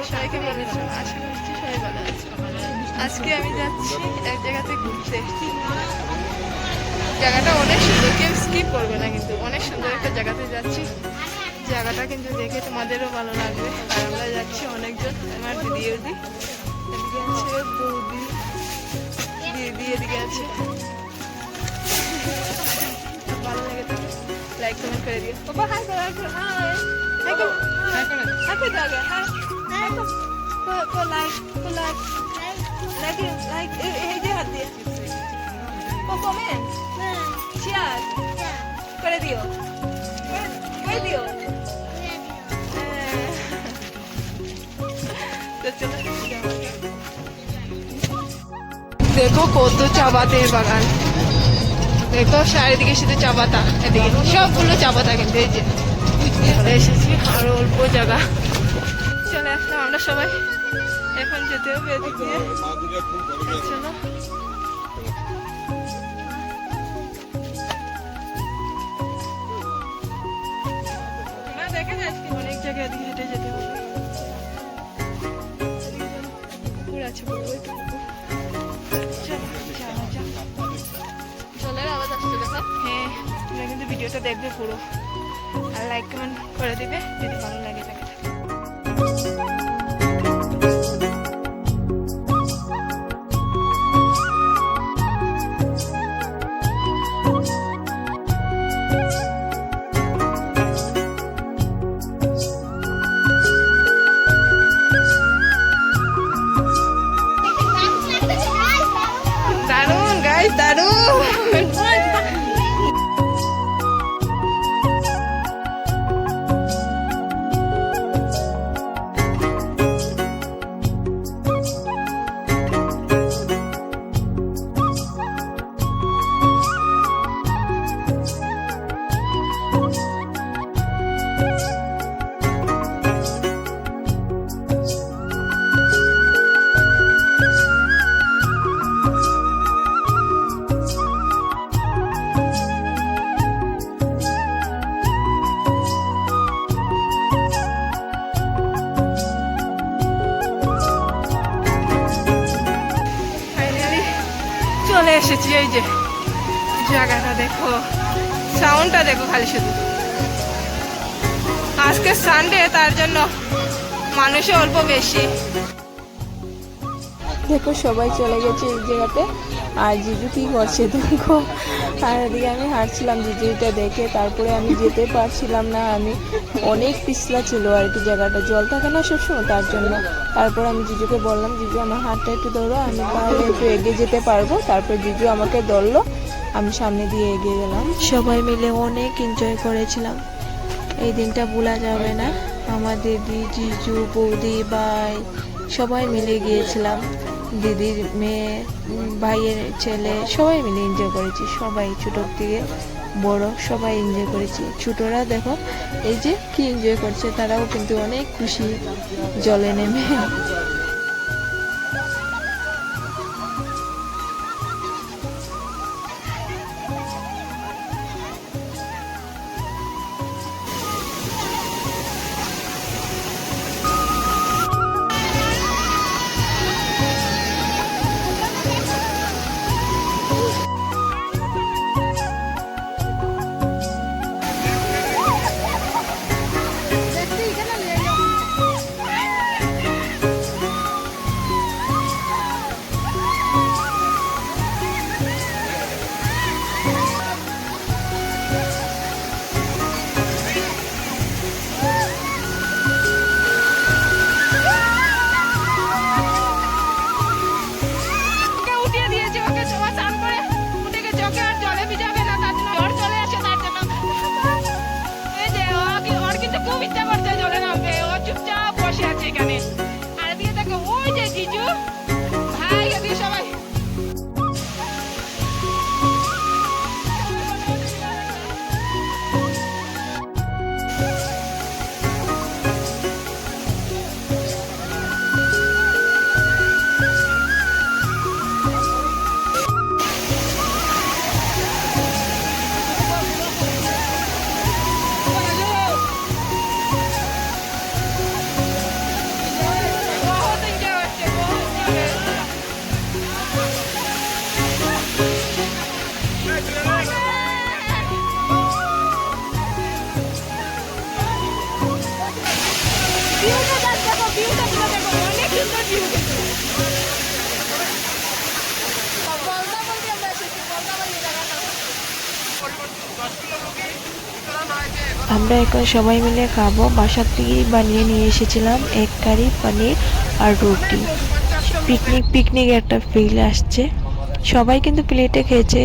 সবাই কেমন আছো? আশা করছি সবাই ভালো আছে। আজকে আমি যাচ্ছি এক জায়গাতে ঘুরতে। জায়গাটা অনেক সুন্দর, কেউ স্কিপ করবে না, কিন্তু অনেক সুন্দর একটা জায়গাতে যাচ্ছি। জায়গাটা কিন্তু দেখে তোমাদেরও ভালো লাগবে। আর আমরা যাচ্ছি অনেকজন, আমার দিদি এদিকে আছে, বৌদি দিদি এদিকে আছে। ভালো লাগে তো লাইক কমেন্ট করে দিও। বাবা হাই করো, হাই করো, হাই হাই করো, হাই করো, হাই করে দাও, হাই হাই কো লাইক, কো লাইক, লাইক লাইক এই যে হাত দিয়ে কো কমেন্ট শেয়ার করে দিও, করে দিও। তো চলো দেখো কত চা পাতার বাগান, দেখো চারিদিকে শুধু চা পাতা, এদিকে সবগুলো চা পাতা। কিন্তু এই যে এসেছি আরো অল্প জায়গা, চলে আসলাম আমরা সবাই। এখন যেতে হবে এদিক দিয়ে, চলো। না দেখা যাচ্ছে অনেক জায়গায় এদিকে হেঁটে যেতে হবে। পুকুর আছে, পুকুর জলের আওয়াজ আসছে দেখো। হ্যাঁ, তোমরা কিন্তু ভিডিওটা দেখবে পুরো, আর লাইক কমেন্ট করে দিবে যদি ভালো লাগে থাকে। দারুন গাইস, দারুন। চলে এসেছি, এই যে জায়গাটা দেখো, সাউন্ডটা দেখো খালি শুধু। আজকে সানডে, তার জন্য মানুষও অল্প বেশি। দেখো সবাই চলে গেছে এই জায়গাতে, আর জিজু কি করছে দেখো। আর এদিকে আমি হাঁটছিলাম জিজুটা দেখে, তারপরে আমি যেতে পারছিলাম না, আমি অনেক পিছলা ছিল আর কি জায়গাটা, জল থাকে না সবসময়, তার জন্য। তারপর আমি জিজুকে বললাম, জিজু আমার হাতটা একটু ধরো, আমি তাহলে একটু এগিয়ে যেতে পারবো। তারপর জিজু আমাকে ধরলো, আমি সামনে দিয়ে এগিয়ে গেলাম। সবাই মিলে অনেক এনজয় করেছিলাম, এই দিনটা ভোলা যাবে না। আমার দিদি, জিজু, বৌদি, ভাই সবাই মিলে গিয়েছিলাম, দিদির মেয়ে, ভাইয়ের ছেলে, সবাই মিলে এনজয় করেছি। সবাই ছোটোর থেকে বড় সবাই এনজয় করেছি। ছোটরা দেখো এই যে কি এনজয় করছে, তারাও কিন্তু অনেক খুশি জলে নেমে। আমরা এখন সবাই মিলে খাবো। বাসার থেকেই বানিয়ে নিয়ে এসেছিলাম এক কারি পনির আর রুটি। পিকনিক একটা ফিল আসছে। সবাই কিন্তু প্লেটে খেয়েছে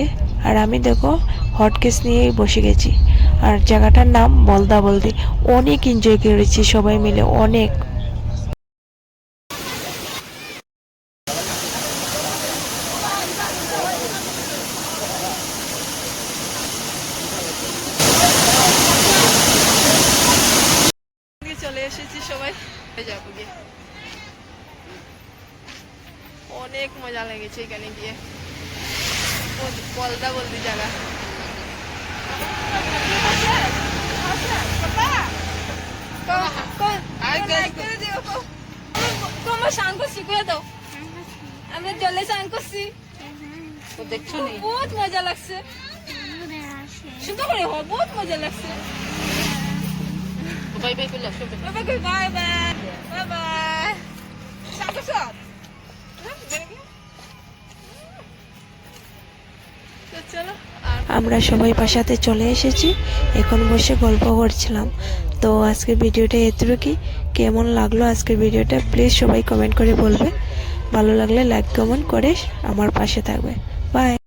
আর আমি দেখো হটকেস নিয়েই বসে গেছি। আর জায়গাটার নাম বলদা বলদি। অনেক এনজয় করেছি সবাই মিলে, অনেক। চলে এসেছি সবাই, যাবো গিয়ে। অনেক মজা লেগেছে এখানে গিয়ে, বলদা বলদি জায়গা। স্নান করছি করে দাও, আমরা জলে স্নান করছি, দেখছো বহুত মজা লাগছে, সুন্দর করে বহুত মজা লাগছে। বাই বাই করলে bye bye bye bye bye. স্নান করছো? আমরা সবাই বাসাতে চলে এসেছি, এখন বসে গল্প করছিলাম। তো আজকের ভিডিওটা এতটুকুই। কেমন লাগলো আজকের ভিডিওটা প্লিজ সবাই কমেন্ট করে বলবে। ভালো লাগলে লাইক কমেন্ট করে আমার পাশে থাকবে। বাই।